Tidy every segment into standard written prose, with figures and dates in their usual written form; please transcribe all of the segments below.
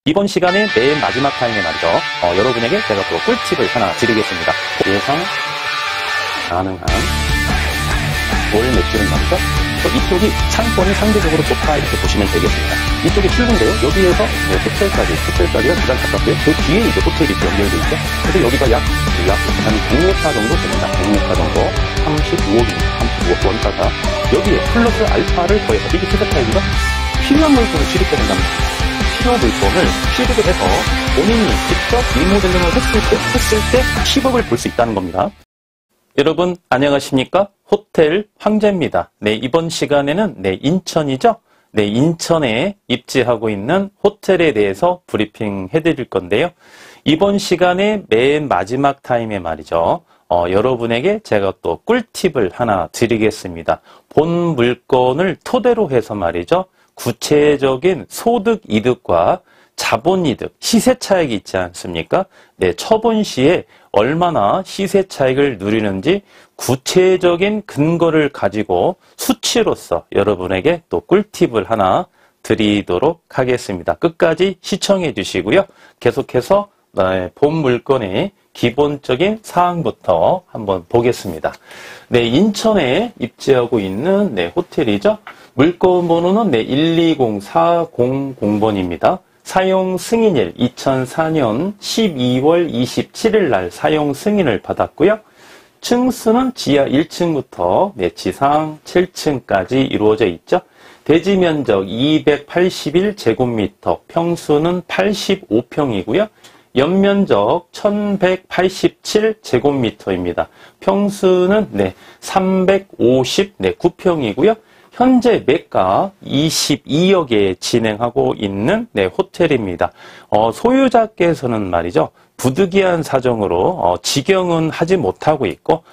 이번 시간에 맨 마지막 타임에 말이죠. 여러분에게 제가 또 꿀팁을 하나 드리겠습니다. 예상 가능한 월 매출은 말이죠. 이쪽이 상권이 상대적으로 좋다 이렇게 보시면 되겠습니다. 이쪽이 출구인데요. 여기에서 호텔까지가 가장 가깝고요. 그 뒤에 이제 호텔이 연결되어 있죠. 그래서 여기가 약 한 100m 정도 됩니다. 100m 정도 35억입니다. 35억 원가가 여기에 플러스 알파를 더해서 이게 세세 타입이가 필요한 물건을 취득해야 된답니다. 필요 물건을 취득을 해서 본인이 직접 리모델링을 했을 때 10억을 볼 수 있다는 겁니다. 여러분 안녕하십니까? 호텔 황제입니다. 네, 이번 시간에는 인천이죠? 네, 인천에 입지하고 있는 호텔에 대해서 브리핑 해드릴 건데요. 이번 시간에 맨 마지막 타임에 말이죠. 여러분에게 제가 또 꿀팁을 하나 드리겠습니다. 본 물건을 토대로 해서 말이죠. 구체적인 소득 이득과 자본 이득, 시세 차익이 있지 않습니까? 네, 처분 시에 얼마나 시세 차익을 누리는지 구체적인 근거를 가지고 수치로서 여러분에게 또 꿀팁을 하나 드리도록 하겠습니다. 끝까지 시청해 주시고요. 계속해서 본 물건의 기본적인 사항부터 한번 보겠습니다. 네, 인천에 입지하고 있는 호텔이죠. 물건 번호는 120400번입니다. 사용 승인일 2004년 12월 27일 날 사용 승인을 받았고요. 층수는 지하 1층부터 지상 7층까지 이루어져 있죠. 대지 면적 281제곱미터, 평수는 85평이고요. 연면적 1187제곱미터입니다. 평수는 359평이고요. 현재 매가 22억에 진행하고 있는 호텔입니다. 소유자께서는 말이죠. 부득이한 사정으로 직영은 하지 못하고 있고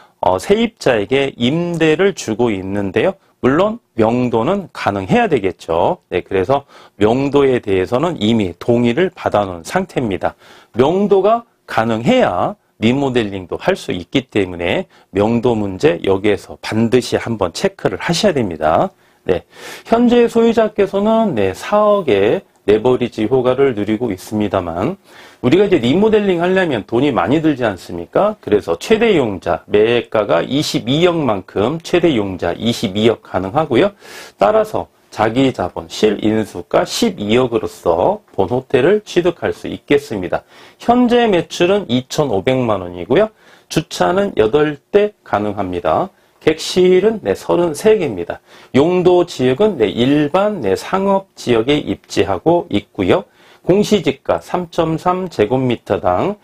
세입자에게 임대를 주고 있는데요. 물론 명도는 가능해야 되겠죠. 네, 그래서 명도에 대해서는 이미 동의를 받아놓은 상태입니다. 명도가 가능해야 리모델링도 할 수 있기 때문에 명도 문제 여기에서 반드시 한번 체크를 하셔야 됩니다. 네, 현재 소유자께서는 4억의 레버리지 효과를 누리고 있습니다만 우리가 이제 리모델링 하려면 돈이 많이 들지 않습니까? 그래서 최대 이용자 매가가 22억만큼 최대 이용자 22억 가능하고요. 따라서 자기 자본 실인수가 12억으로서 본 호텔을 취득할 수 있겠습니다. 현재 매출은 2,500만 원이고요. 주차는 8대 가능합니다. 객실은 33개입니다. 용도 지역은 일반 상업 지역에 입지하고 있고요. 공시지가 3.3제곱미터당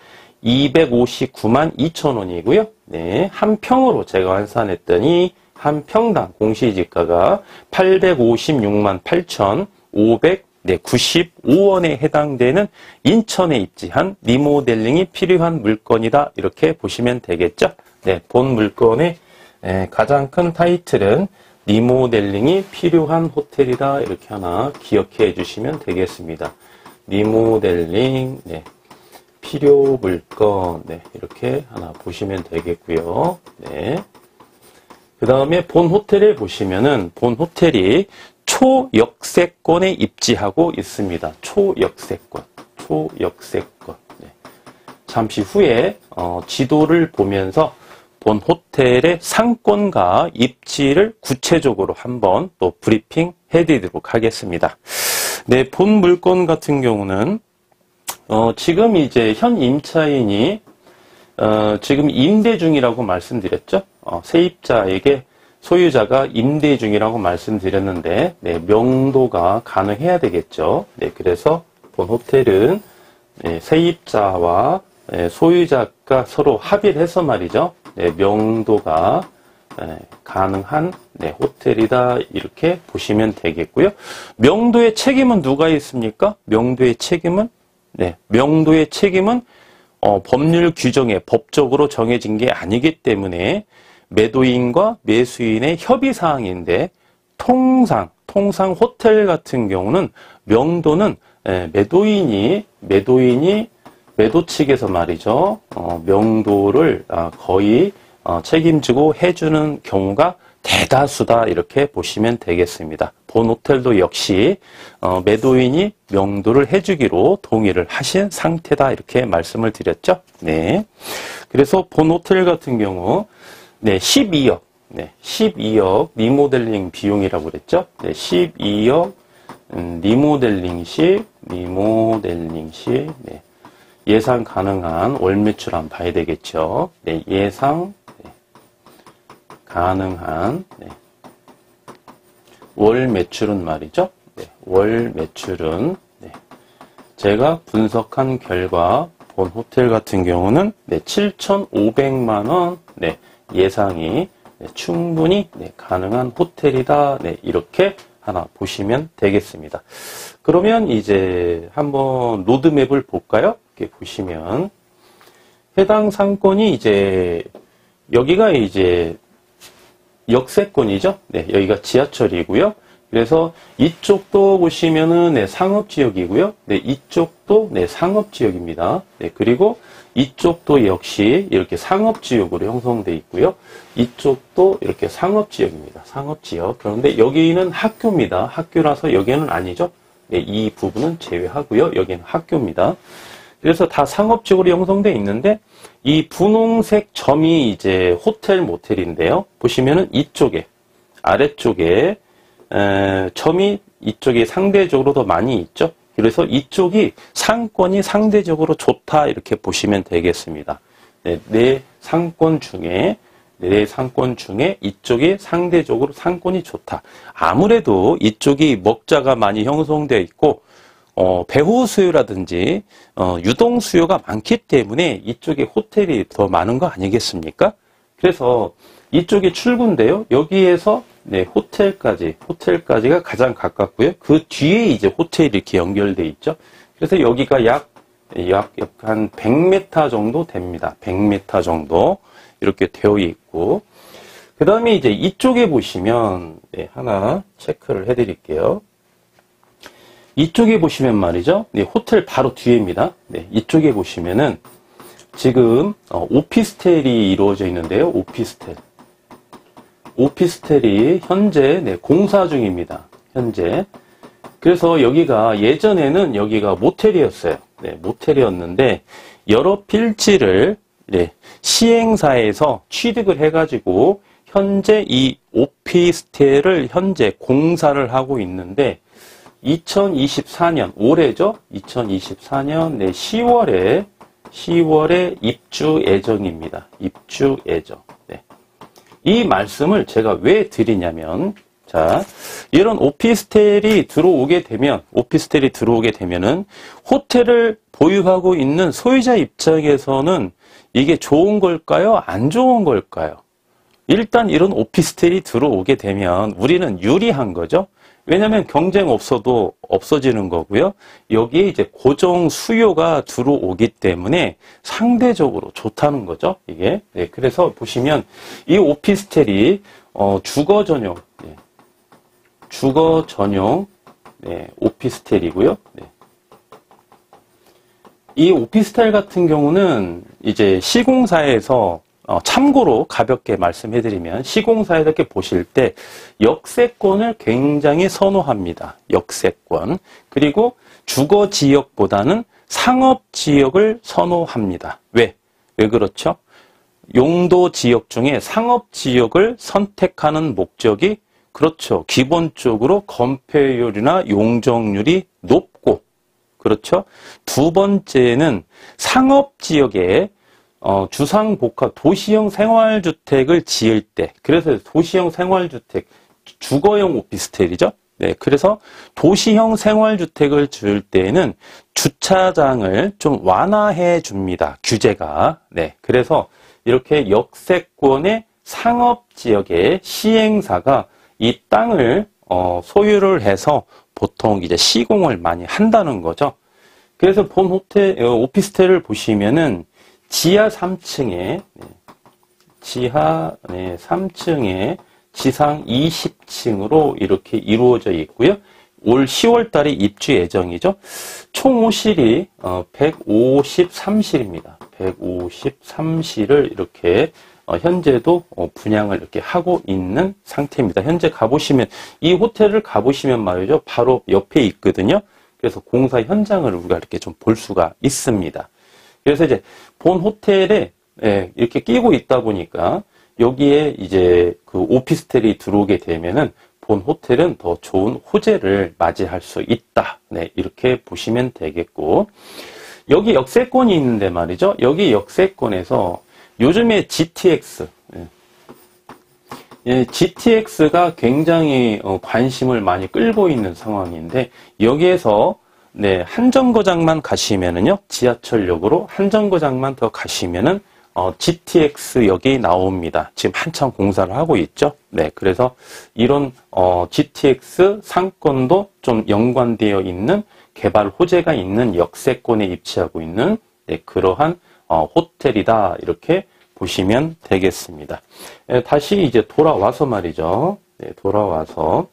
259만 2천 원이고요. 한 평으로 제가 환산했더니 한 평당 공시지가가 856만 8,595원에 해당되는 인천에 입지한 리모델링이 필요한 물건이다. 이렇게 보시면 되겠죠. 네, 본 물건의 가장 큰 타이틀은 리모델링이 필요한 호텔이다. 이렇게 하나 기억해 주시면 되겠습니다. 리모델링, 필요 물건, 이렇게 하나 보시면 되겠고요. 그 다음에 본 호텔에 보시면은 본 호텔이 초역세권에 입지하고 있습니다. 초역세권. 잠시 후에 지도를 보면서 본 호텔의 상권과 입지를 구체적으로 한번 또 브리핑 해드리도록 하겠습니다. 네, 본 물건 같은 경우는 지금 이제 현 임차인이 지금 임대 중이라고 말씀드렸죠. 세입자에게 소유자가 임대 중이라고 말씀드렸는데 명도가 가능해야 되겠죠. 그래서 본 호텔은 세입자와 소유자가 서로 합의를 해서 말이죠. 명도가 가능한 호텔이다. 이렇게 보시면 되겠고요. 명도의 책임은 누가 있습니까? 명도의 책임은 법률 규정에 법적으로 정해진 게 아니기 때문에 매도인과 매수인의 협의 사항인데 통상 호텔 같은 경우는 명도는 매도인이 매도 측에서 말이죠. 명도를 거의 책임지고 해주는 경우가 대다수다 이렇게 보시면 되겠습니다. 본 호텔도 역시 매도인이 명도를 해주기로 동의를 하신 상태다 이렇게 말씀을 드렸죠. 네. 그래서 본 호텔 같은 경우 12억 12억 리모델링 비용이라고 그랬죠. 12억 리모델링 시 예상 가능한 월 매출 한번 봐야 되겠죠. 예상 가능한 월 매출은 말이죠. 월 매출은 제가 분석한 결과 본 호텔 같은 경우는 7,500만 원 예상이 충분히 가능한 호텔이다. 이렇게 하나 보시면 되겠습니다. 그러면 이제 한번 로드맵을 볼까요? 이렇게 보시면 해당 상권이 이제 여기가 이제 역세권이죠. 여기가 지하철이고요. 그래서 이쪽도 보시면은 상업지역이고요. 이쪽도 상업지역입니다. 그리고 이쪽도 역시 이렇게 상업지역으로 형성되어 있고요. 이쪽도 이렇게 상업지역입니다. 상업지역. 그런데 여기는 학교입니다. 학교라서 여기는 아니죠. 이 부분은 제외하고요. 여기는 학교입니다. 그래서 다 상업지역으로 형성되어 있는데 이 분홍색 점이 이제 호텔 모텔인데요. 보시면은 이쪽에 아래쪽에 점이 이쪽이 상대적으로 더 많이 있죠. 그래서 이쪽이 상권이 상대적으로 좋다 이렇게 보시면 되겠습니다. 네 상권 중에 이쪽이 상대적으로 상권이 좋다. 아무래도 이쪽이 먹자가 많이 형성되어 있고 배후 수요라든지 유동 수요가 많기 때문에 이쪽에 호텔이 더 많은 거 아니겠습니까? 그래서 이쪽이 출구인데요. 여기에서 호텔까지가 가장 가깝고요. 그 뒤에 이제 호텔이 이렇게 연결돼 있죠. 그래서 여기가 약 한 100m 정도 됩니다. 100m 정도 이렇게 되어 있고, 그 다음에 이제 이쪽에 보시면 하나 체크를 해드릴게요. 이쪽에 보시면 말이죠. 호텔 바로 뒤에입니다. 이쪽에 보시면은 지금 오피스텔이 이루어져 있는데요. 오피스텔이 현재 공사 중입니다. 현재. 그래서 여기가 예전에는 여기가 모텔이었어요. 모텔이었는데 여러 필지를 시행사에서 취득을 해가지고 현재 이 오피스텔을 현재 공사를 하고 있는데 2024년 올해죠. 2024년 10월에 입주 예정입니다. 입주 예정. 이 말씀을 제가 왜 드리냐면, 자, 이런 오피스텔이 들어오게 되면은 호텔을 보유하고 있는 소유자 입장에서는 이게 좋은 걸까요? 안 좋은 걸까요? 일단 이런 오피스텔이 들어오게 되면 우리는 유리한 거죠. 왜냐하면 경쟁 없어도 없어지는 거고요. 여기에 이제 고정 수요가 들어오기 때문에 상대적으로 좋다는 거죠. 이게. 그래서 보시면 이 오피스텔이 주거 전용 오피스텔이고요. 이 오피스텔 같은 경우는 이제 시공사에서 참고로 가볍게 말씀해드리면 시공사에서 이렇게 보실 때 역세권을 굉장히 선호합니다. 역세권. 그리고 주거지역보다는 상업지역을 선호합니다. 왜 그렇죠? 용도지역 중에 상업지역을 선택하는 목적이 그렇죠. 기본적으로 건폐율이나 용적률이 높고, 그렇죠. 두 번째는 상업지역에 주상복합 도시형 생활주택을 지을 때, 그래서 도시형 생활주택, 주거용 오피스텔이죠. 그래서 도시형 생활주택을 지을 때에는 주차장을 좀 완화해 줍니다. 규제가. 그래서 이렇게 역세권의 상업지역의 시행사가 이 땅을 소유를 해서 보통 이제 시공을 많이 한다는 거죠. 그래서 본 호텔, 오피스텔을 보시면은 지하 3층에 지상 20층으로 이렇게 이루어져 있고요. 올 10월 달에 입주 예정이죠. 총 호실이 153실입니다. 153실을 이렇게 현재도 분양을 이렇게 하고 있는 상태입니다. 현재 가보시면, 이 호텔을 가보시면 말이죠. 바로 옆에 있거든요. 그래서 공사 현장을 우리가 이렇게 좀 볼 수가 있습니다. 그래서 이제 본 호텔에 이렇게 끼고 있다 보니까 여기에 이제 그 오피스텔이 들어오게 되면은 본 호텔은 더 좋은 호재를 맞이할 수 있다. 네, 이렇게 보시면 되겠고. 여기 역세권이 있는데 말이죠. 여기 역세권에서 요즘에 GTX, GTX가 굉장히 관심을 많이 끌고 있는 상황인데, 여기에서 네, 한 정거장만 가시면은요, 지하철역으로 한 정거장만 더 가시면은 GTX역이 나옵니다. 지금 한참 공사를 하고 있죠. 네, 그래서 이런 GTX 상권도 좀 연관되어 있는 개발 호재가 있는 역세권에 입지하고 있는 그러한 호텔이다, 이렇게 보시면 되겠습니다. 다시 이제 돌아와서 말이죠. 네, 돌아와서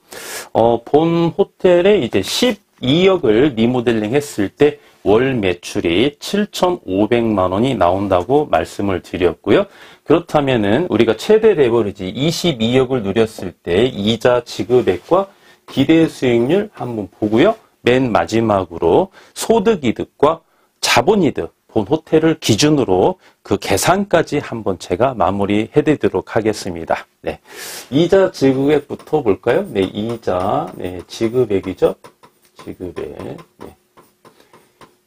본 호텔에 이제 12억을 리모델링 했을 때 월 매출이 7,500만 원이 나온다고 말씀을 드렸고요. 그렇다면은 우리가 최대 레버리지 22억을 누렸을 때 이자 지급액과 기대 수익률 한번 보고요. 맨 마지막으로 소득이득과 자본이득, 본 호텔을 기준으로 그 계산까지 한번 제가 마무리해 드리도록 하겠습니다. 네. 이자 지급액부터 볼까요? 네, 이자, 네, 지급액이죠. 지급액. 네.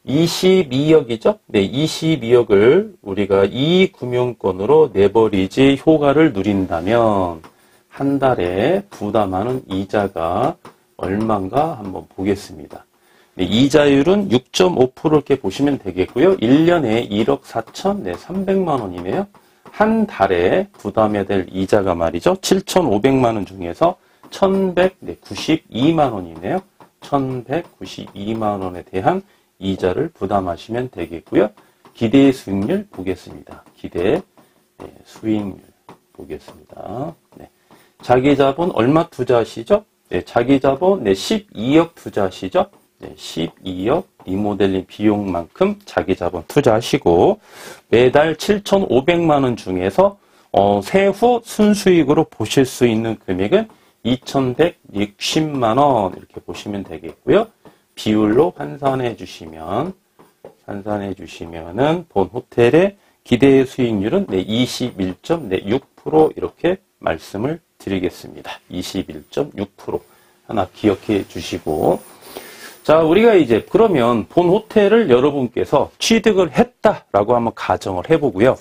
22억이죠? 네, 22억을 우리가 이 금융권으로 레버리지 효과를 누린다면 한 달에 부담하는 이자가 얼마인가 한번 보겠습니다. 네, 이자율은 6.5% 이렇게 보시면 되겠고요. 1년에 1억 4천, 네, 300만 원이네요. 한 달에 부담해야 될 이자가 말이죠. 7,500만 원 중에서 1,192만 원이네요. 1,192만 원에 대한 이자를 부담하시면 되겠고요. 기대 수익률 보겠습니다. 기대 수익률 보겠습니다. 네. 자기 자본 얼마 투자하시죠? 네, 자기 자본 12억 투자하시죠? 네, 12억 리모델링 비용만큼 자기 자본 투자하시고 매달 7,500만 원 중에서 세후 순수익으로 보실 수 있는 금액은 2,160만 원 이렇게 보시면 되겠고요. 비율로 환산해 주시면은 본 호텔의 기대 수익률은 21.6% 이렇게 말씀을 드리겠습니다. 21.6% 하나 기억해 주시고, 자, 우리가 이제 그러면 본 호텔을 여러분께서 취득을 했다라고 한번 가정을 해보고요.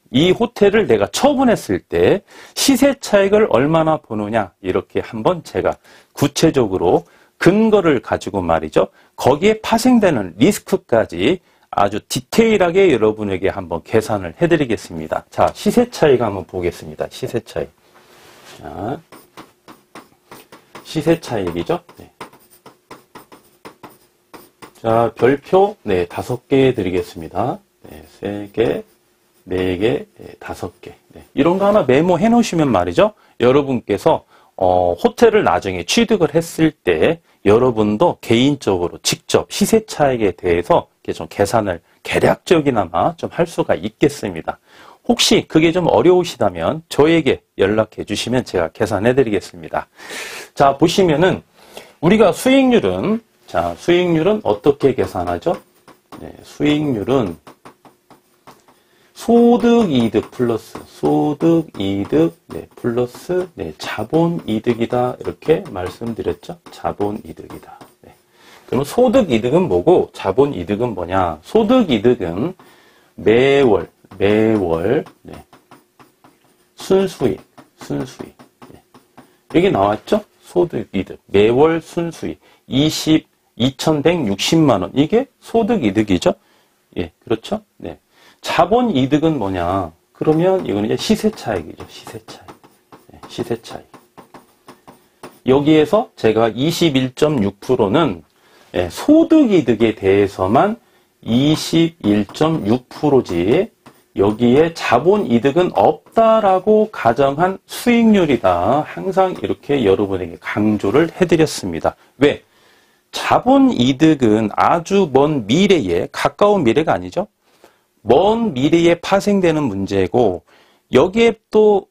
이 호텔을 내가 처분했을 때 시세 차익을 얼마나 보느냐, 이렇게 한번 제가 구체적으로 근거를 가지고 말이죠. 거기에 파생되는 리스크까지 아주 디테일하게 여러분에게 한번 계산을 해드리겠습니다. 자, 시세 차익 한번 보겠습니다. 시세 차익. 자, 시세 차익이죠. 네. 자, 별표, 네, 5개 드리겠습니다. 네, 3개, 4개, 5개. 네. 이런 거 하나 메모해 놓으시면 말이죠. 여러분께서 호텔을 나중에 취득을 했을 때 여러분도 개인적으로 직접 시세 차익에 대해서 이렇게 좀 계산을 개략적이나마 좀 할 수가 있겠습니다. 혹시 그게 좀 어려우시다면 저에게 연락해 주시면 제가 계산해 드리겠습니다. 자, 보시면은 우리가 수익률은, 자, 수익률은 어떻게 계산하죠? 네, 수익률은 소득이득 플러스 소득이득, 네, 플러스 네, 자본이득이다, 이렇게 말씀드렸죠. 자본이득이다. 네. 그럼 소득이득은 뭐고 자본이득은 뭐냐? 소득이득은 매월 네, 순수익. 네. 여기 나왔죠? 소득이득 매월 순수익 2,160만 원, 이게 소득이득이죠. 예, 그렇죠. 네. 자본이득은 뭐냐? 그러면 이거는 이제 시세차익이죠. 시세차익. 네, 시세차익. 여기에서 제가 21.6%는 소득이득에 대해서만 21.6%지 여기에 자본이득은 없다라고 가정한 수익률이다. 항상 이렇게 여러분에게 강조를 해드렸습니다. 왜? 자본이득은 아주 먼 미래에, 가까운 미래가 아니죠. 먼 미래에 파생되는 문제고, 여기에 또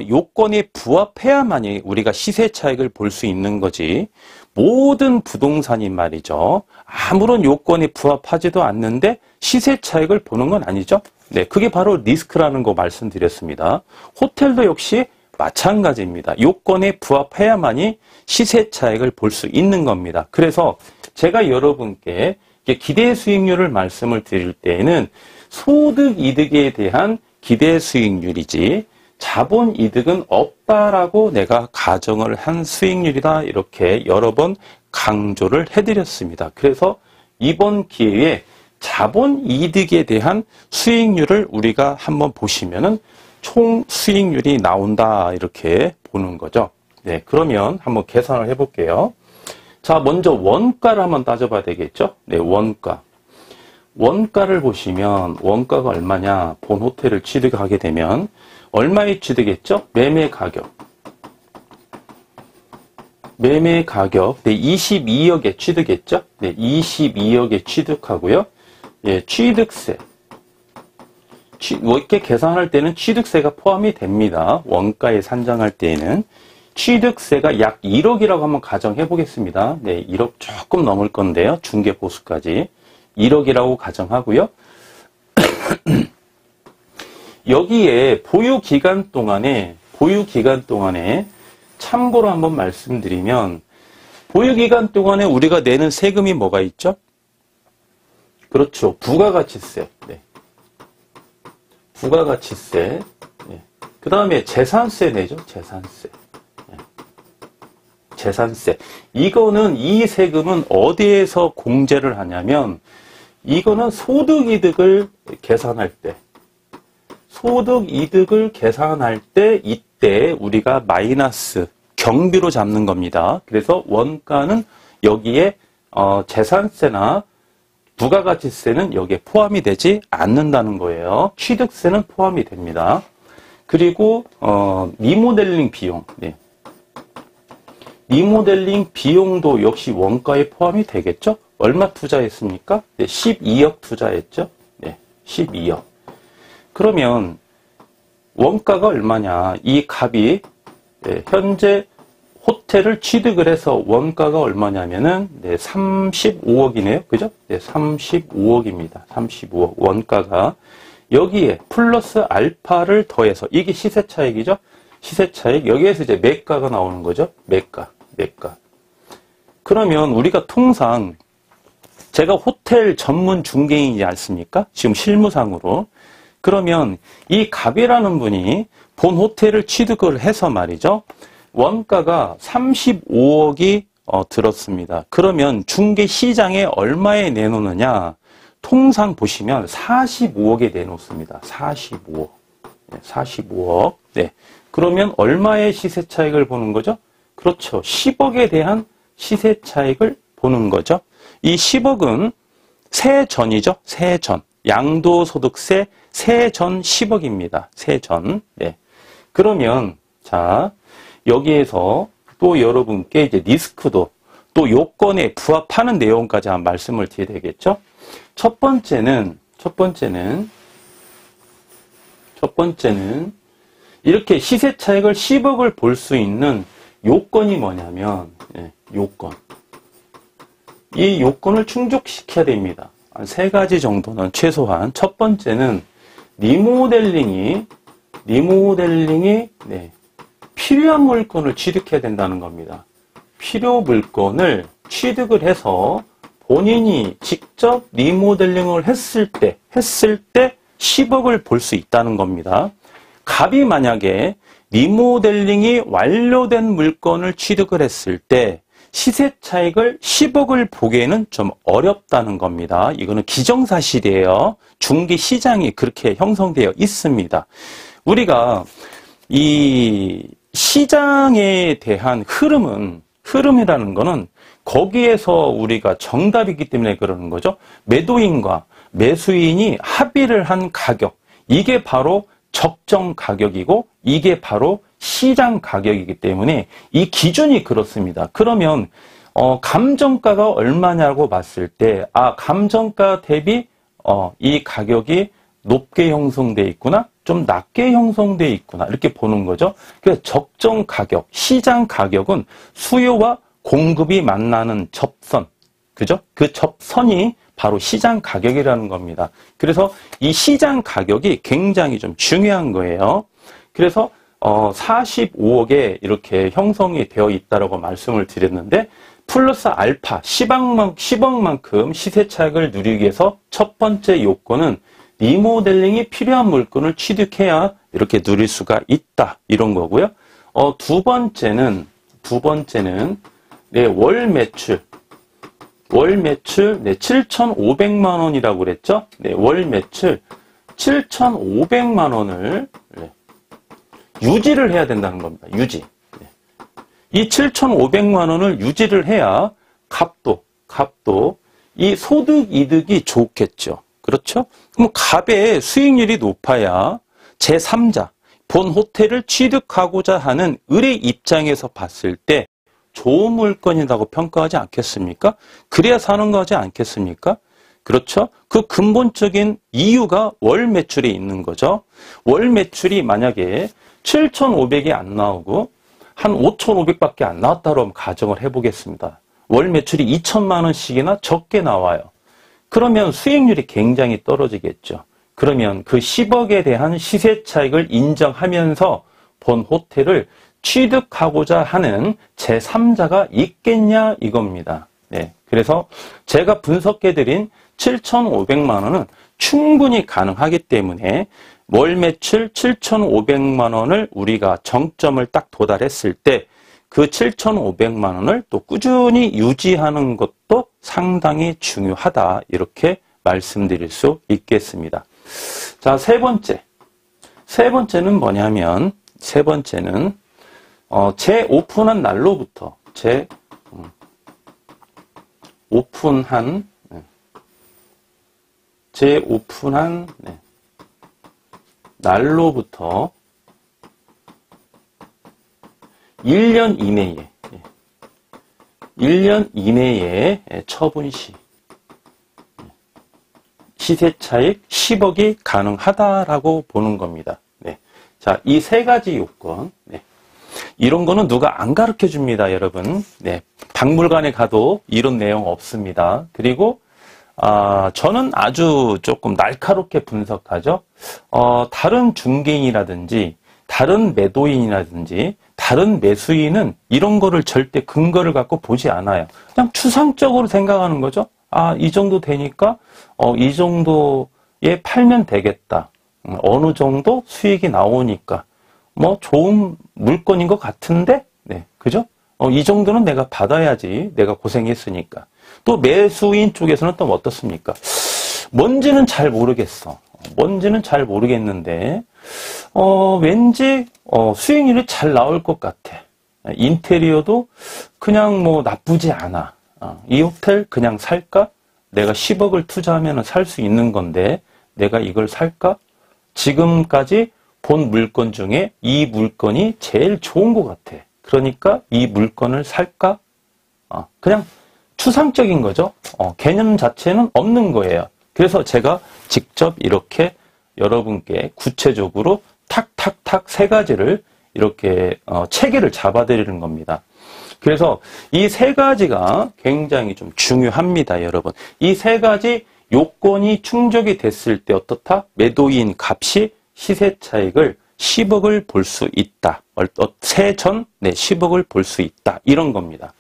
요건에 부합해야만이 우리가 시세 차익을 볼 수 있는 거지. 모든 부동산이 말이죠. 아무런 요건에 부합하지도 않는데 시세 차익을 보는 건 아니죠. 네, 그게 바로 리스크라는 거 말씀드렸습니다. 호텔도 역시 마찬가지입니다. 요건에 부합해야만이 시세 차익을 볼 수 있는 겁니다. 그래서 제가 여러분께 기대 수익률을 말씀을 드릴 때에는 소득 이득에 대한 기대 수익률이지 자본 이득은 없다라고 내가 가정을 한 수익률이다, 이렇게 여러 번 강조를 해드렸습니다. 그래서 이번 기회에 자본 이득에 대한 수익률을 우리가 한번 보시면은 총 수익률이 나온다, 이렇게 보는 거죠. 네, 그러면 한번 계산을 해볼게요. 자, 먼저 원가를 한번 따져봐야 되겠죠? 네, 원가. 원가를 보시면 원가가 얼마냐? 본 호텔을 취득하게 되면 얼마에 취득했죠? 매매 가격. 매매 가격. 네, 22억에 취득했죠? 네, 22억에 취득하고요. 예, 취득세. 이렇게 계산할 때는 취득세가 포함이 됩니다. 원가에 산정할 때에는. 취득세가 약 1억이라고 한번 가정해 보겠습니다. 네, 1억 조금 넘을 건데요. 중개 보수까지. 1억이라고 가정하고요. 여기에 보유 기간 동안에 참고로 한번 말씀드리면, 보유 기간 동안에 우리가 내는 세금이 뭐가 있죠? 그렇죠. 부가가치세. 네. 부가가치세. 네. 그 다음에 재산세 내죠. 재산세. 네. 재산세. 이거는, 이 세금은 어디에서 공제를 하냐면, 이거는 소득이득을 계산할 때, 이때 우리가 마이너스 경비로 잡는 겁니다. 그래서 원가는 여기에 재산세나 부가가치세는 여기에 포함이 되지 않는다는 거예요. 취득세는 포함이 됩니다. 그리고 리모델링 비용. 네. 리모델링 비용도 역시 원가에 포함이 되겠죠? 얼마 투자했습니까? 네, 12억 투자했죠? 네, 12억. 그러면 원가가 얼마냐? 이 값이, 네, 현재 호텔을 취득을 해서 원가가 얼마냐면은, 네, 35억이네요. 그죠? 네, 35억입니다. 35억. 원가가. 여기에 플러스 알파를 더해서, 이게 시세 차익이죠? 시세 차익. 여기에서 이제 매가가 나오는 거죠? 매가. 그러면 우리가 통상, 제가 호텔 전문 중개인이지 않습니까? 지금 실무상으로. 그러면 이 갑이라는 분이 본 호텔을 취득을 해서 말이죠. 원가가 35억이 들었습니다. 그러면 중개 시장에 얼마에 내놓느냐? 통상 보시면 45억에 내놓습니다. 45억. 네, 45억. 네. 그러면 얼마의 시세 차익을 보는 거죠? 그렇죠. 10억에 대한 시세 차익을 보는 거죠. 이 10억은 세전이죠. 세전. 양도소득세 세전 10억입니다. 세전. 네. 그러면, 자, 여기에서 또 여러분께 이제 리스크도 또 요건에 부합하는 내용까지 한 말씀을 드려야 되겠죠. 첫 번째는 이렇게 시세 차익을 10억을 볼 수 있는 요건이 뭐냐면, 예, 요건. 이 요건을 충족시켜야 됩니다. 한 3가지 정도는 최소한. 첫 번째는 리모델링이 네, 필요한 물건을 취득해야 된다는 겁니다. 필요 물건을 취득을 해서 본인이 직접 리모델링을 했을 때 10억을 볼 수 있다는 겁니다. 갑이 만약에 리모델링이 완료된 물건을 취득을 했을 때 시세 차익을 10억을 보기에는 좀 어렵다는 겁니다. 이거는 기정사실이에요. 중개 시장이 그렇게 형성되어 있습니다. 우리가 이 시장에 대한 흐름이라는 거는 거기에서 우리가 정답이기 때문에 그러는 거죠. 매도인과 매수인이 합의를 한 가격, 이게 바로 적정 가격이고 이게 바로 시장 가격이기 때문에 이 기준이 그렇습니다. 그러면 감정가가 얼마냐고 봤을 때, 감정가 대비 이 가격이 높게 형성되어 있구나, 좀 낮게 형성되어 있구나 이렇게 보는 거죠. 그래서 적정 가격, 시장 가격은 수요와 공급이 만나는 접선, 그죠? 그 접선이 바로 시장 가격이라는 겁니다. 그래서 이 시장 가격이 굉장히 좀 중요한 거예요. 그래서 45억에 이렇게 형성이 되어 있다라고 말씀을 드렸는데 플러스 알파 10억만큼 시세 차익을 누리기 위해서 첫 번째 요건은 리모델링이 필요한 물건을 취득해야 이렇게 누릴 수가 있다 이런 거고요. 두 번째는 네, 월 매출 네, 7,500만 원이라고 그랬죠? 네, 월 매출 7,500만 원을 네, 유지를 해야 된다는 겁니다. 유지. 네. 이 7,500만 원을 유지를 해야 값도 이 소득 이득이 좋겠죠. 그렇죠? 그럼 갑의 수익률이 높아야 제3자, 본 호텔을 취득하고자 하는 을의 입장에서 봤을 때 좋은 물건이라고 평가하지 않겠습니까? 그래야 사는 거지 않겠습니까? 그렇죠? 그 근본적인 이유가 월 매출에 있는 거죠. 월 매출이 만약에 7,500이 안 나오고 한 5,500밖에 안 나왔다고 가정을 해보겠습니다. 월 매출이 2천만 원씩이나 적게 나와요. 그러면 수익률이 굉장히 떨어지겠죠. 그러면 그 10억에 대한 시세 차익을 인정하면서 본 호텔을 취득하고자 하는 제3자가 있겠냐 이겁니다. 네, 그래서 제가 분석해드린 7,500만 원은 충분히 가능하기 때문에 월 매출 7,500만 원을 우리가 정점을 딱 도달했을 때 그 7,500만 원을 또 꾸준히 유지하는 것도 상당히 중요하다 이렇게 말씀드릴 수 있겠습니다. 자, 세 번째는 뭐냐면 재오픈한 날로부터 재오픈한 날로부터 1년 이내에 처분 시 시세 차익 10억이 가능하다라고 보는 겁니다. 네. 자, 이 세 가지 요건. 네. 이런 거는 누가 안 가르쳐 줍니다, 여러분. 네. 박물관에 가도 이런 내용 없습니다. 그리고 저는 아주 조금 날카롭게 분석하죠. 다른 중개인이라든지 다른 매도인이라든지 다른 매수인은 이런 거를 절대 근거를 갖고 보지 않아요. 그냥 추상적으로 생각하는 거죠. 이 정도 되니까 이 정도에 팔면 되겠다. 어느 정도 수익이 나오니까 뭐 좋은 물건인 것 같은데, 네, 그죠? 이 정도는 내가 받아야지. 내가 고생했으니까. 또 매수인 쪽에서는 또 어떻습니까? 뭔지는 잘 모르겠어. 뭔지는 잘 모르겠는데 왠지 수익률이 잘 나올 것 같아. 인테리어도 그냥 뭐 나쁘지 않아. 이 호텔 그냥 살까? 내가 10억을 투자하면 살 수 있는 건데 내가 이걸 살까? 지금까지 본 물건 중에 이 물건이 제일 좋은 것 같아. 그러니까 이 물건을 살까? 그냥 추상적인 거죠. 개념 자체는 없는 거예요. 그래서 제가 직접 이렇게 여러분께 구체적으로 탁탁탁 세 가지를 이렇게 체계를 잡아드리는 겁니다. 그래서 이 세 가지가 굉장히 좀 중요합니다, 여러분. 이 세 가지 요건이 충족이 됐을 때 어떻다? 매도인 값이 시세 차익을 10억을 볼 수 있다. 세전 10억을 볼 수 있다. 이런 겁니다.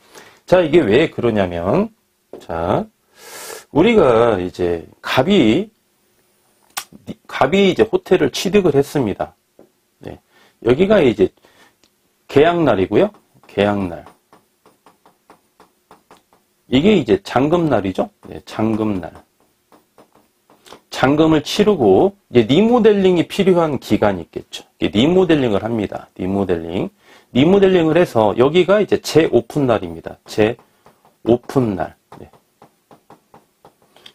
자, 이게 왜 그러냐면, 자, 우리가 이제 갑이 이제 호텔을 취득을 했습니다. 네. 여기가 이제 계약날이고요. 계약날. 이게 이제 잔금날이죠. 네, 잔금날. 잔금을 치르고 이제 리모델링이 필요한 기간이 있겠죠. 리모델링을 합니다. 리모델링을 해서 여기가 이제 재오픈 날입니다. 재오픈 날. 네.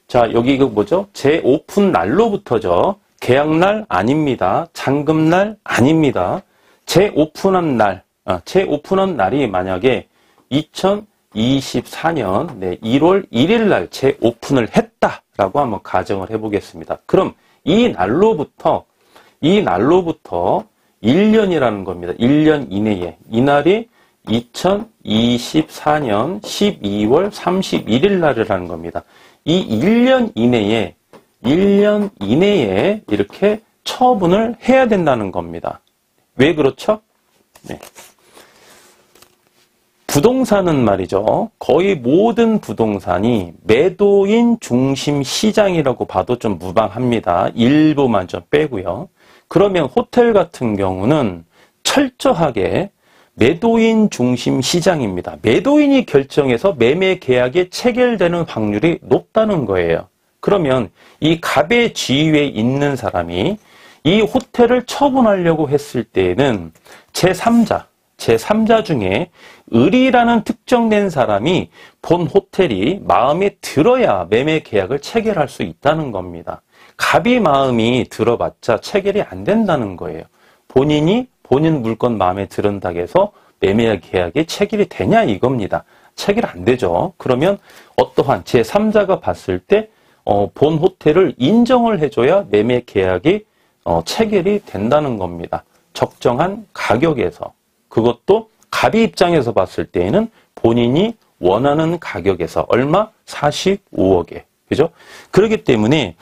자, 여기 그 뭐죠? 재오픈 날로부터죠. 계약날 아닙니다. 잔금날 아닙니다. 재오픈한 날이 만약에 2024년 1월 1일 날 재오픈을 했다라고 한번 가정을 해보겠습니다. 그럼 이 날로부터 이 날로부터 1년이라는 겁니다. 1년 이내에. 이날이 2024년 12월 31일 날이라는 겁니다. 이 1년 이내에 이렇게 처분을 해야 된다는 겁니다. 왜 그렇죠? 네. 부동산은 말이죠. 거의 모든 부동산이 매도인 중심 시장이라고 봐도 좀 무방합니다. 일부만 좀 빼고요. 그러면 호텔 같은 경우는 철저하게 매도인 중심 시장입니다. 매도인이 결정해서 매매 계약이 체결되는 확률이 높다는 거예요. 그러면 이 갑의 지위에 있는 사람이 이 호텔을 처분하려고 했을 때에는 제3자 중에 을이라는 특정된 사람이 본 호텔이 마음에 들어야 매매 계약을 체결할 수 있다는 겁니다. 갑이 마음이 들어봤자 체결이 안 된다는 거예요. 본인 물건 마음에 들은다고 해서 매매 계약이 체결이 되냐 이겁니다. 체결 안 되죠. 그러면 어떠한 제3자가 봤을 때 본 호텔을 인정을 해줘야 매매 계약이 체결이 된다는 겁니다. 적정한 가격에서. 그것도 갑이 입장에서 봤을 때에는 본인이 원하는 가격에서 얼마? 45억에. 그죠? 그렇기 때문에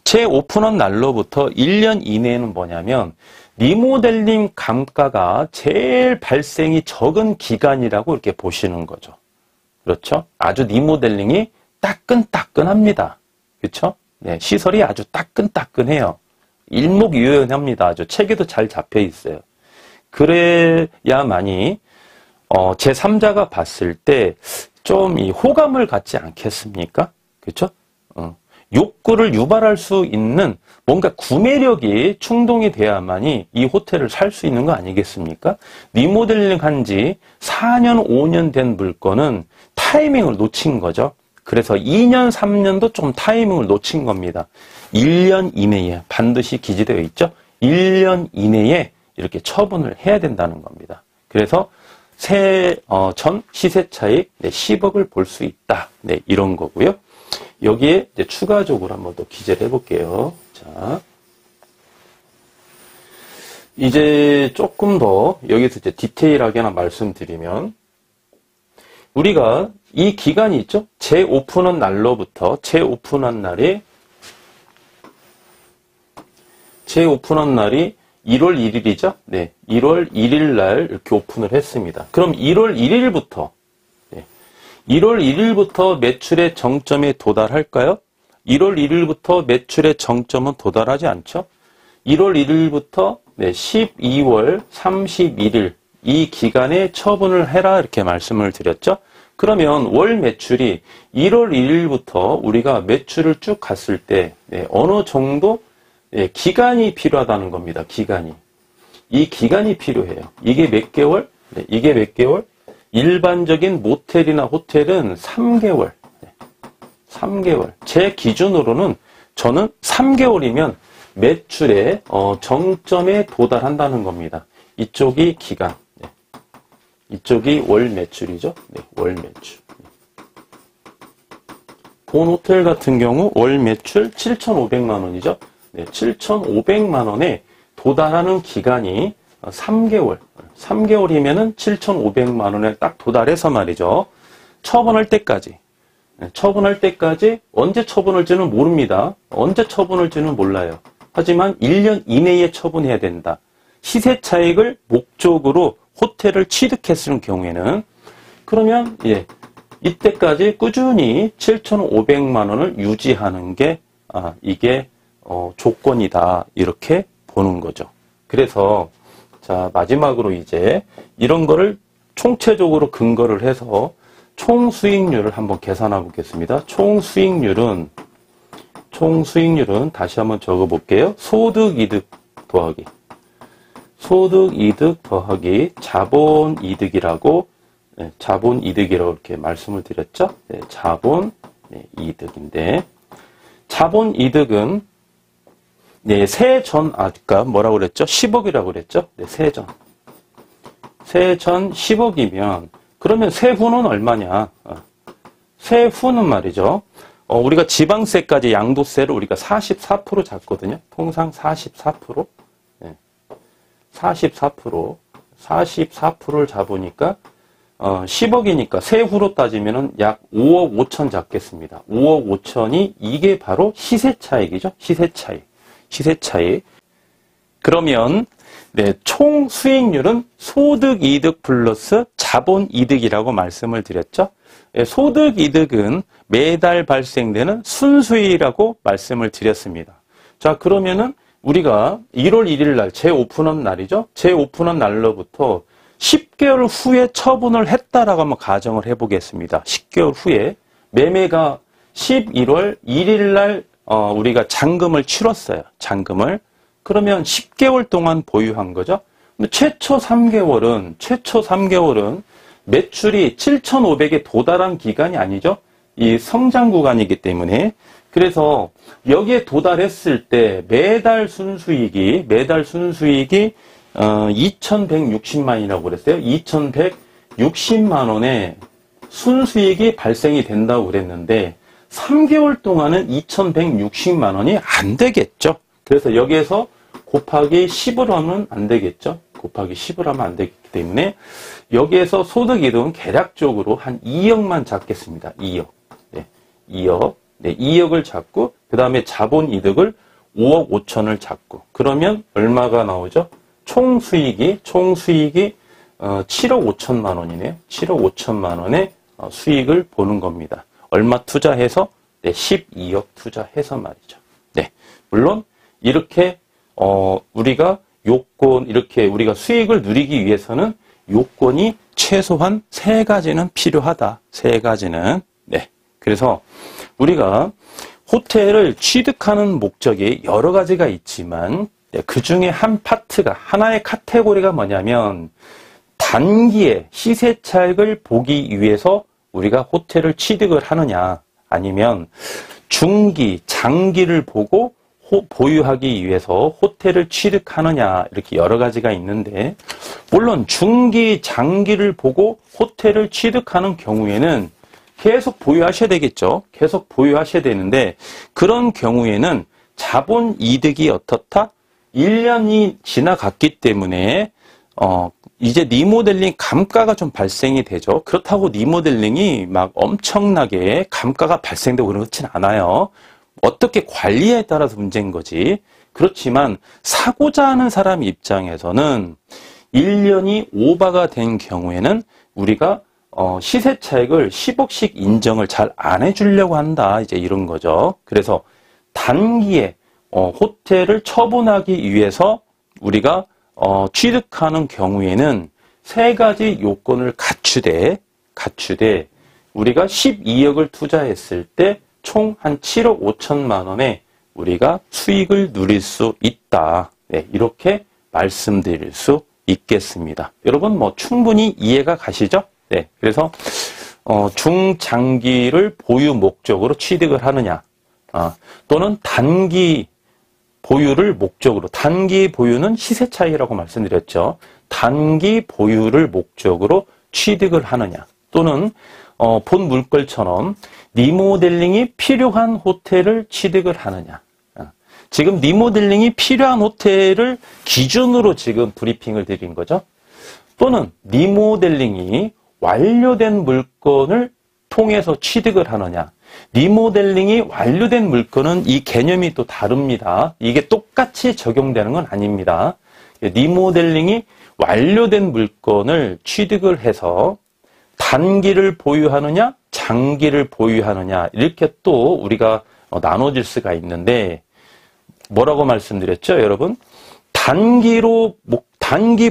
재오픈한 날로부터 1년 이내에는 뭐냐면 리모델링 감가가 제일 발생이 적은 기간이라고 이렇게 보시는 거죠. 그렇죠? 아주 리모델링이 따끈따끈합니다. 그렇죠? 네, 시설이 아주 따끈따끈해요. 일목요연합니다. 아주 책에도 잘 잡혀 있어요. 그래야만이 제3자가 봤을 때 좀 이 호감을 갖지 않겠습니까? 그렇죠? 욕구를 유발할 수 있는 뭔가 구매력이 충동이 돼야만이 이 호텔을 살 수 있는 거 아니겠습니까? 리모델링 한 지 4년, 5년 된 물건은 타이밍을 놓친 거죠. 그래서 2년, 3년도 좀 타이밍을 놓친 겁니다. 1년 이내에 반드시 기재되어 있죠. 1년 이내에 이렇게 처분을 해야 된다는 겁니다. 그래서 전 시세 차익 10억을 볼 수 있다. 네, 이런 거고요. 여기에 이제 추가적으로 한번 더 기재를 해볼게요. 자, 이제 조금 더 여기서 이제 디테일하게 하나 말씀드리면 우리가 이 기간이 있죠. 재오픈한 날로부터 재오픈한 날이 1월 1일이죠. 네, 1월 1일 날 이렇게 오픈을 했습니다. 그럼 1월 1일부터 매출의 정점에 도달할까요? 1월 1일부터 매출의 정점은 도달하지 않죠. 1월 1일부터 12월 31일 이 기간에 처분을 해라 이렇게 말씀을 드렸죠. 그러면 월 매출이 1월 1일부터 우리가 매출을 쭉 갔을 때 어느 정도 기간이 필요하다는 겁니다. 기간이. 이 기간이 필요해요. 이게 몇 개월? 이게 몇 개월? 일반적인 모텔이나 호텔은 3개월. 3개월. 제 기준으로는 저는 3개월이면 매출의 정점에 도달한다는 겁니다. 이쪽이 기간. 이쪽이 월 매출이죠. 네, 월 매출. 본 호텔 같은 경우 월 매출 7,500만 원이죠. 네, 7,500만 원에 도달하는 기간이 3개월. 3개월이면은 7,500만 원에 딱 도달해서 말이죠. 처분할 때까지. 처분할 때까지 언제 처분할지는 모릅니다. 언제 처분할지는 몰라요. 하지만 1년 이내에 처분해야 된다. 시세 차익을 목적으로 호텔을 취득했을 경우에는 그러면 이때까지 꾸준히 7,500만 원을 유지하는 게 이게 조건이다 이렇게 보는 거죠. 그래서 자 마지막으로 이제 이런 거를 총체적으로 근거를 해서 총 수익률을 한번 계산해 보겠습니다. 총 수익률은 다시 한번 적어 볼게요. 소득이득 더하기 자본이득이라고 자본이득이라고 이렇게 말씀을 드렸죠. 네, 자본이득인데 자본이득은 세전 아까 뭐라고 그랬죠? 10억이라고 그랬죠? 네, 세전 10억이면 그러면 세후는 얼마냐? 세후는 말이죠. 우리가 지방세까지 양도세를 우리가 44% 잡거든요. 통상 44%. 44%를 잡으니까 10억이니까 세후로 따지면은 약 5억 5천 잡겠습니다. 5억 5천이 이게 바로 시세 차익이죠. 시세 차익. 그러면 네, 총 수익률은 소득 이득 플러스 자본 이득이라고 말씀을 드렸죠. 네, 소득 이득은 매달 발생되는 순수익이라고 말씀을 드렸습니다. 자, 그러면은 우리가 1월 1일 날 재오픈한 날이죠. 재오픈한 날로부터 10개월 후에 처분을 했다라고 한번 가정을 해보겠습니다. 10개월 후에 매매가 11월 1일 날 우리가 잔금을 치렀어요. 잔금을. 그러면 10개월 동안 보유한 거죠. 근데 최초 3개월은 매출이 7,500에 도달한 기간이 아니죠. 이 성장 구간이기 때문에. 그래서 여기에 도달했을 때 매달 순수익이 2,160만이라고 그랬어요. 2,160만 원의 순수익이 발생이 된다고 그랬는데 3개월 동안은 2,160만 원이 안 되겠죠. 그래서 여기에서 곱하기 10을 하면 안 되겠죠. 곱하기 10을 하면 안 되기 때문에 여기에서 소득이득은 계략적으로 한 2억만 잡겠습니다. 2억. 네, 2억. 네, 2억을 잡고 그 다음에 자본이득을 5억 5천을 잡고 그러면 얼마가 나오죠? 총 수익이 7억 5천만 원이네요. 7억 5천만 원의 수익을 보는 겁니다. 얼마 투자해서? 네, 12억 투자해서 말이죠. 네, 물론 이렇게 우리가 우리가 수익을 누리기 위해서는 요건이 최소한 3가지는 필요하다. 3가지는. 네, 그래서 우리가 호텔을 취득하는 목적이 여러 가지가 있지만 그 중에 한 파트가 하나의 카테고리가 뭐냐면 단기에 시세 차익을 보기 위해서 우리가 호텔을 취득을 하느냐 아니면 중기, 장기를 보고 보유하기 위해서 호텔을 취득하느냐 이렇게 여러 가지가 있는데 물론 중기, 장기를 보고 호텔을 취득하는 경우에는 계속 보유하셔야 되겠죠. 계속 보유하셔야 되는데 그런 경우에는 자본 이득이 어떻다? 1년이 지나갔기 때문에 이제 리모델링 감가가 좀 발생이 되죠. 그렇다고 리모델링이 막 엄청나게 감가가 발생되고 그렇진 않아요. 어떻게 관리에 따라서 문제인 거지. 그렇지만 사고자 하는 사람 입장에서는 1년이 오버가 된 경우에는 우리가 시세 차익을 10억씩 인정을 잘 안 해주려고 한다. 이제 이런 거죠. 그래서 단기에 호텔을 처분하기 위해서 우리가 취득하는 경우에는 3가지 요건을 갖추되 우리가 12억을 투자했을 때 총 한 7억 5천만 원의 우리가 수익을 누릴 수 있다. 네, 이렇게 말씀드릴 수 있겠습니다. 여러분 충분히 이해가 가시죠? 네, 그래서 중장기를 보유 목적으로 취득을 하느냐 또는 단기 보유를 목적으로 단기 보유는 시세 차익이라고 말씀드렸죠. 단기 보유를 목적으로 취득을 하느냐 또는 본 물걸처럼 리모델링이 필요한 호텔을 취득을 하느냐. 지금 리모델링이 필요한 호텔을 기준으로 지금 브리핑을 드린 거죠. 또는 리모델링이 완료된 물건을 통해서 취득을 하느냐. 리모델링이 완료된 물건은 이 개념이 또 다릅니다. 이게 똑같이 적용되는 건 아닙니다. 리모델링이 완료된 물건을 취득을 해서 단기를 보유하느냐, 장기를 보유하느냐 이렇게 또 우리가 나눠질 수가 있는데 뭐라고 말씀드렸죠, 여러분? 단기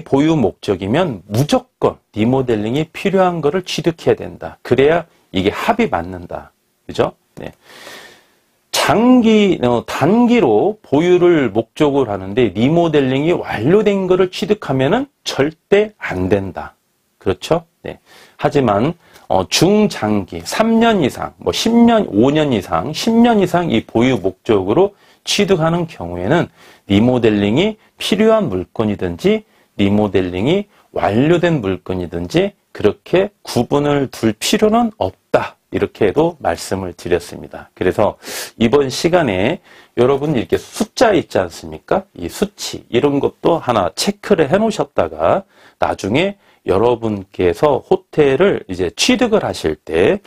보유 목적이면 무조건 리모델링이 필요한 거를 취득해야 된다. 그래야 이게 합이 맞는다. 그죠? 네. 단기로 보유를 목적으로 하는데 리모델링이 완료된 거를 취득하면은 절대 안 된다. 그렇죠? 네. 하지만 중장기 3년 이상, 10년, 5년 이상, 10년 이상 이 보유 목적으로 취득하는 경우에는 리모델링이 필요한 물건이든지 리모델링이 완료된 물건이든지 그렇게 구분을 둘 필요는 없다. 이렇게도 말씀을 드렸습니다. 그래서 이번 시간에 여러분 이렇게 숫자 있지 않습니까? 이 수치 이런 것도 하나 체크를 해 놓으셨다가 나중에 여러분께서 호텔을 이제 취득을 하실 때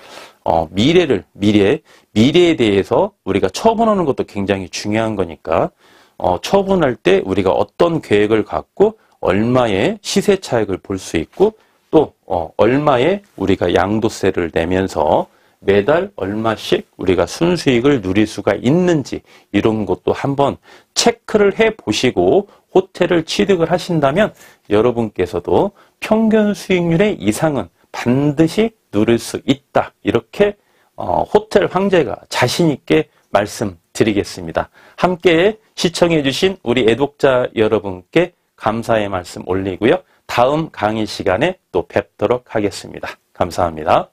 미래에 대해서 우리가 처분하는 것도 굉장히 중요한 거니까 처분할 때 우리가 어떤 계획을 갖고 얼마의 시세 차익을 볼 수 있고 또 얼마의 우리가 양도세를 내면서 매달 얼마씩 우리가 순수익을 누릴 수가 있는지 이런 것도 한번 체크를 해 보시고 호텔을 취득을 하신다면 여러분께서도 평균 수익률의 이상은 반드시 누릴 수 있다. 이렇게 호텔 황제가 자신 있게 말씀드리겠습니다. 함께 시청해 주신 우리 애독자 여러분께 감사의 말씀 올리고요. 다음 강의 시간에 또 뵙도록 하겠습니다. 감사합니다.